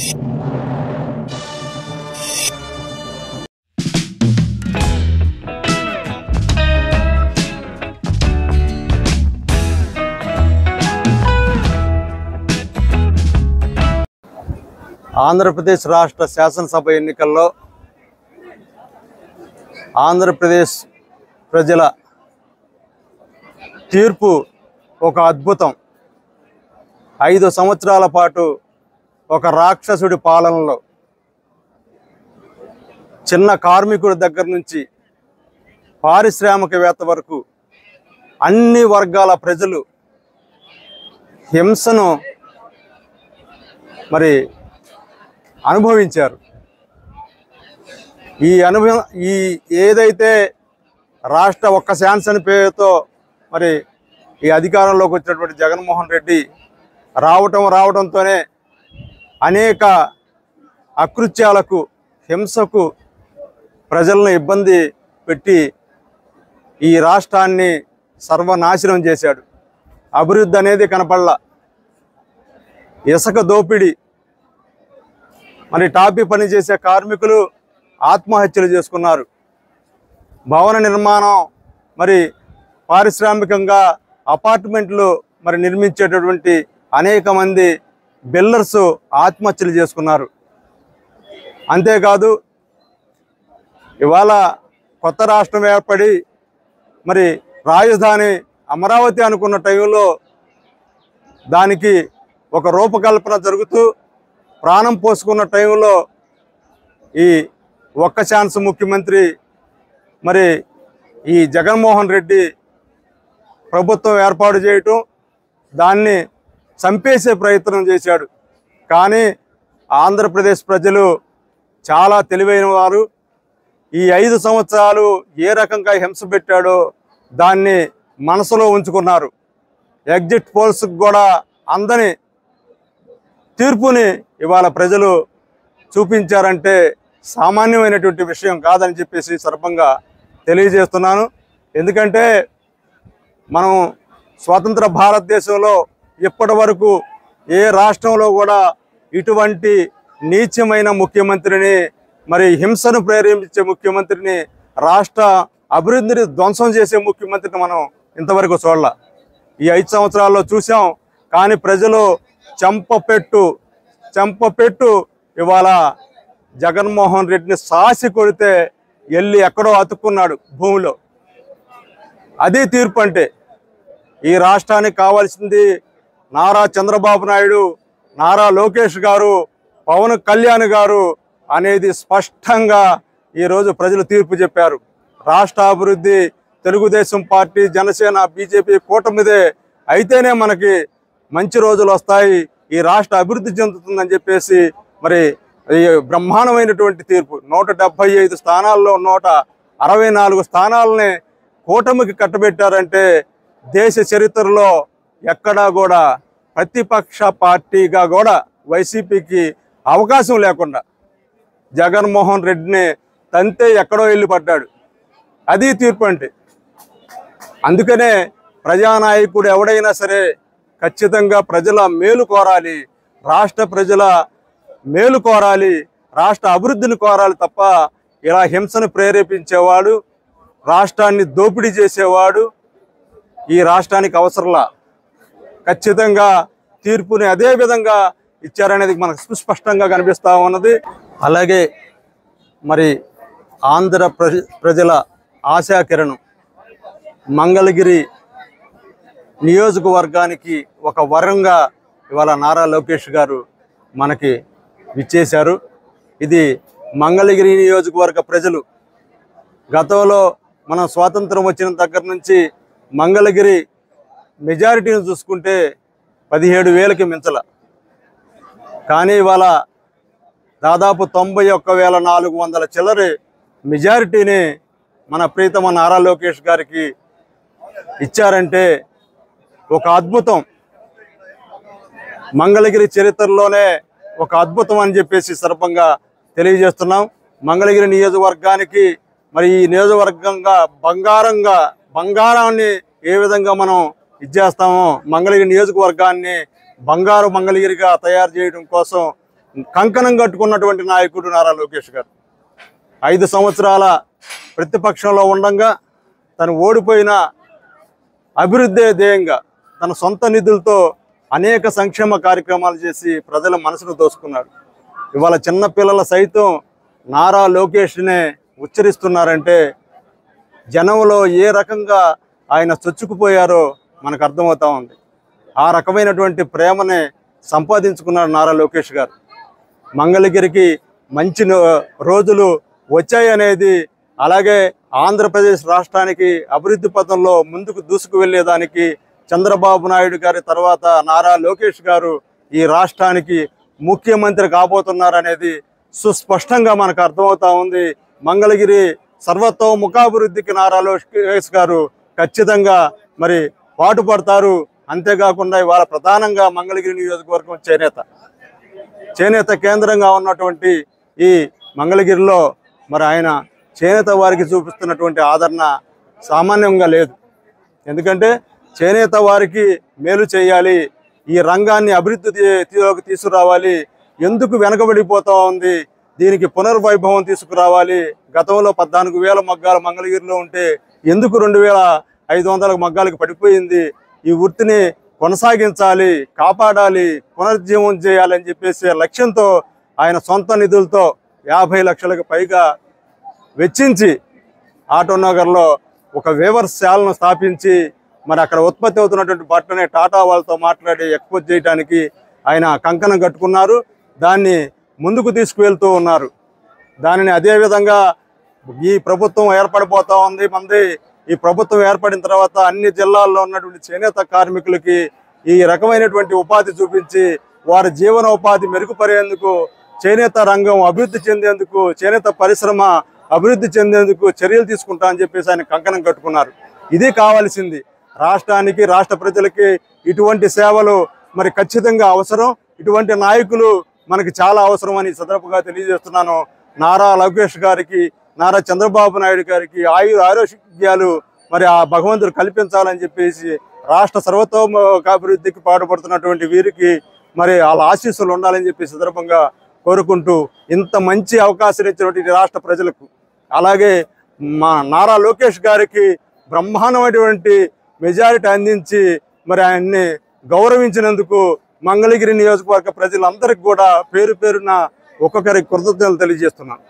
ఆంధ్రప్రదేశ్ రాష్ట్ర శాసనసభ ఎన్నికల్లో ఆంధ్రప్రదేశ్ ప్రజల తీర్పు ఒక అద్భుతం. 5 సంవత్సరాల పాటు ఒక రాక్షసుడి పాలనలో చిన్న కార్మికుడి దగ్గర నుంచి పారిశ్రామికవేత్త వరకు అన్ని వర్గాల ప్రజలు హింసను మరి అనుభవించారు. ఈ ఏదైతే రాష్ట్ర ఒక్క శాసన పేరుతో మరి ఈ అధికారంలోకి వచ్చినటువంటి జగన్మోహన్ రెడ్డి రావడంతోనే అనేక అకృత్యాలకు, హింసకు ప్రజలను ఇబ్బంది పెట్టి ఈ రాష్ట్రాన్ని సర్వనాశనం చేశాడు. అభివృద్ధి అనేది కనపడలా. ఇసుక దోపిడీ, మరి టాపీ పని చేసే కార్మికులు ఆత్మహత్యలు చేసుకున్నారు. భవన నిర్మాణం, మరి పారిశ్రామికంగా అపార్ట్మెంట్లు మరి నిర్మించేటటువంటి అనేక మంది బిల్డర్స్ ఆత్మహత్యలు చేసుకున్నారు. అంతేకాదు, ఇవాళ కొత్త రాష్ట్రం ఏర్పడి మరి రాజధాని అమరావతి అనుకున్న టైంలో దానికి ఒక రూపకల్పన జరుగుతూ ప్రాణం పోసుకున్న టైంలో ఈ ఒక్క ఛాన్స్ ముఖ్యమంత్రి మరి ఈ జగన్మోహన్ రెడ్డి ప్రభుత్వం ఏర్పాటు చేయటం, దాన్ని చంపేసే ప్రయత్నం చేశాడు. కానీ ఆంధ్రప్రదేశ్ ప్రజలు చాలా తెలివైన వారు. ఈ 5 సంవత్సరాలు ఏ రకంగా హింస పెట్టాడో దాన్ని మనసులో ఉంచుకున్నారు. ఎగ్జిట్ పోల్స్కి కూడా అందని తీర్పుని ఇవాళ ప్రజలు చూపించారంటే సామాన్యమైనటువంటి విషయం కాదని చెప్పేసి సందర్భంగా తెలియజేస్తున్నాను. ఎందుకంటే మనం స్వతంత్ర భారతదేశంలో ఇప్పటి వరకు ఏ రాష్ట్రంలో కూడా ఇటువంటి నీచమైన ముఖ్యమంత్రిని, మరి హింసను ప్రేరేపించే ముఖ్యమంత్రిని, రాష్ట్ర అభివృద్ధిని ధ్వంసం చేసే ముఖ్యమంత్రిని మనం ఇంతవరకు చూడాల. ఈ 5 సంవత్సరాల్లో చూసాం. కానీ ప్రజలు చెంపపెట్టు ఇవాళ జగన్మోహన్ రెడ్డిని సాసి కొడితే వెళ్ళి ఎక్కడో అతుక్కున్నాడు భూమిలో. అది తీర్పు అంటే. ఈ రాష్ట్రానికి కావాల్సింది నారా చంద్రబాబు నాయుడు, నారా లోకేష్ గారు, పవన్ కళ్యాణ్ గారు అనేది స్పష్టంగా ఈరోజు ప్రజలు తీర్పు చెప్పారు. రాష్ట్ర అభివృద్ధి తెలుగుదేశం పార్టీ, జనసేన, బీజేపీ కూటమిదే అయితేనే మనకి మంచి రోజులు వస్తాయి, ఈ రాష్ట్ర అభివృద్ధి చెందుతుందని చెప్పేసి మరి ఈ బ్రహ్మాండమైనటువంటి తీర్పు. 175 స్థానాల్లో 164 స్థానాలని కూటమికి కట్టబెట్టారంటే దేశ చరిత్రలో ఎక్కడా కూడా ప్రతిపక్ష పార్టీగా కూడా వైసీపీకి అవకాశం లేకుండా జగన్మోహన్ రెడ్డిని తంతే ఎక్కడో వెళ్ళి పడ్డాడు. అది తీర్పు అంటే. అందుకనే ప్రజానాయకుడు ఎవడైనా సరే ఖచ్చితంగా ప్రజల మేలు కోరాలి, రాష్ట్ర ప్రజల మేలు కోరాలి, రాష్ట్ర అభివృద్ధిని కోరాలి తప్ప ఇలా హింసను ప్రేరేపించేవాడు, రాష్ట్రాన్ని దోపిడీ చేసేవాడు ఈ రాష్ట్రానికి అవసరంలా. ఖచ్చితంగా తీర్పుని అదే విధంగా ఇచ్చారనేది మనకు సుస్పష్టంగా కనిపిస్తూ ఉన్నది. అలాగే మరి ఆంధ్ర ప్రజల ఆశాకిరణం మంగళగిరి నియోజకవర్గానికి ఒక వరంగా ఇవాళ నారా లోకేష్ గారు మనకి విచ్చేశారు. ఇది మంగళగిరి నియోజకవర్గ ప్రజలు గతంలో మనం స్వాతంత్రం వచ్చిన దగ్గర నుంచి మంగళగిరి మెజారిటీని చూసుకుంటే 17,000కి మించల. కానీ ఇవాళ దాదాపు 91,400 చిల్లరి మెజారిటీని మన ప్రీతమ నారా లోకేష్ గారికి ఇచ్చారంటే ఒక అద్భుతం. మంగళగిరి చరిత్రలోనే ఒక అద్భుతం అని చెప్పేసి సందర్భంగా తెలియజేస్తున్నాం. మంగళగిరి నియోజకవర్గానికి మరి ఈ నియోజకవర్గంగా బంగారాన్ని ఏ విధంగా మనం ఇచ్చేస్తామో మంగళగిరి నియోజకవర్గాన్ని బంగారు మంగళగిరిగా తయారు చేయడం కోసం కంకణం కట్టుకున్నటువంటి నాయకుడు నారా లోకేష్ గారు. 5 సంవత్సరాల ప్రతిపక్షంలో ఉండంగా తను ఓడిపోయిన అభివృద్ధి ధ్యేయంగా తన సొంత నిధులతో అనేక సంక్షేమ కార్యక్రమాలు చేసి ప్రజల మనసును దోసుకున్నాడు. ఇవాళ చిన్నపిల్లల సైతం నారా లోకేష్నే ఉచ్చరిస్తున్నారంటే జనంలో ఏ రకంగా ఆయన చొచ్చుకుపోయారో మనకు అర్థమవుతా ఉంది. ఆ రకమైనటువంటి ప్రేమనే సంపాదించుకున్నాడు నారా లోకేష్ గారు. మంగళగిరికి మంచి రోజులు వచ్చాయనేది, అలాగే ఆంధ్రప్రదేశ్ రాష్ట్రానికి అభివృద్ధి పథంలో ముందుకు దూసుకు వెళ్ళేదానికి చంద్రబాబు నాయుడు గారి తర్వాత నారా లోకేష్ గారు ఈ రాష్ట్రానికి ముఖ్యమంత్రి కాబోతున్నారనేది సుస్పష్టంగా మనకు అర్థమవుతా ఉంది. మంగళగిరి సర్వతోముఖాభివృద్ధికి నారా లోకేష్ గారు ఖచ్చితంగా మరి పాటుపడతారు. అంతేకాకుండా ఇవాళ ప్రధానంగా మంగళగిరి నియోజకవర్గం చేనేత కేంద్రంగా ఉన్నటువంటి ఈ మంగళగిరిలో మరి ఆయన చేనేత వారికి చూపిస్తున్నటువంటి ఆదరణ సామాన్యంగా లేదు. ఎందుకంటే చేనేత వారికి మేలు చేయాలి, ఈ రంగాన్ని అభివృద్ధిలోకి తీసుకురావాలి, ఎందుకు వెనకబడిపోతూ ఉంది, దీనికి పునర్వైభవం తీసుకురావాలి. గతంలో 14,000 మగ్గాలు మంగళగిరిలో ఉంటే ఎందుకు 2,500 మగ్గాలకు పడిపోయింది, ఈ వృత్తిని కొనసాగించాలి, కాపాడాలి, పునరుజ్జీవం చేయాలని చెప్పేసి లక్ష్యంతో ఆయన సొంత నిధులతో 50 లక్షలకు పైగా వెచ్చించి ఆటోనగర్లో ఒక వేవర్స్ శాలను స్థాపించి మరి అక్కడ ఉత్పత్తి అవుతున్నటువంటి బట్టనే టాటా వాళ్ళతో మాట్లాడి ఎక్స్పోర్ట్ చేయడానికి ఆయన కంకణం కట్టుకున్నారు. దాన్ని ముందుకు తీసుకువెళ్తూ ఉన్నారు. దానిని అదేవిధంగా ఈ ప్రభుత్వం ఏర్పడిపోతూ ఉంది. ఈ ప్రభుత్వం ఏర్పడిన తర్వాత అన్ని జిల్లాల్లో ఉన్నటువంటి చేనేత కార్మికులకి ఈ రకమైనటువంటి ఉపాధి చూపించి వారి జీవనోపాధి మెరుగుపడేందుకు, చేనేత రంగం అభివృద్ధి చెందేందుకు, చేనేత పరిశ్రమ అభివృద్ధి చెందేందుకు చర్యలు తీసుకుంటా అని చెప్పేసి ఆయన కంకణం కట్టుకున్నారు. ఇది కావాల్సింది. రాష్ట్రానికి, రాష్ట్ర ప్రజలకి ఇటువంటి సేవలు మరి ఖచ్చితంగా అవసరం. ఇటువంటి నాయకులు మనకి చాలా అవసరం అని సందర్భంగా తెలియజేస్తున్నాను. నారా లోకేష్ గారికి, నారా చంద్రబాబు నాయుడు గారికి ఆరోగ్యాలు మరి ఆ భగవంతుడు కల్పించాలని చెప్పేసి రాష్ట్ర సర్వతోముఖాభివృద్ధికి పాటుపడుతున్నటువంటి వీరికి మరి వాళ్ళ ఆశీస్సులు ఉండాలని చెప్పి సందర్భంగా కోరుకుంటూ, ఇంత మంచి అవకాశం ఇచ్చినటువంటి రాష్ట్ర ప్రజలకు, అలాగే మా నారా లోకేష్ గారికి బ్రహ్మాండమైనటువంటి మెజారిటీ అందించి మరి ఆయన్ని గౌరవించినందుకు మంగళగిరి నియోజకవర్గ ప్రజలందరికీ కూడా పేరు పేరున ఒక్కొక్కరికి కృతజ్ఞతలు తెలియజేస్తున్నాను.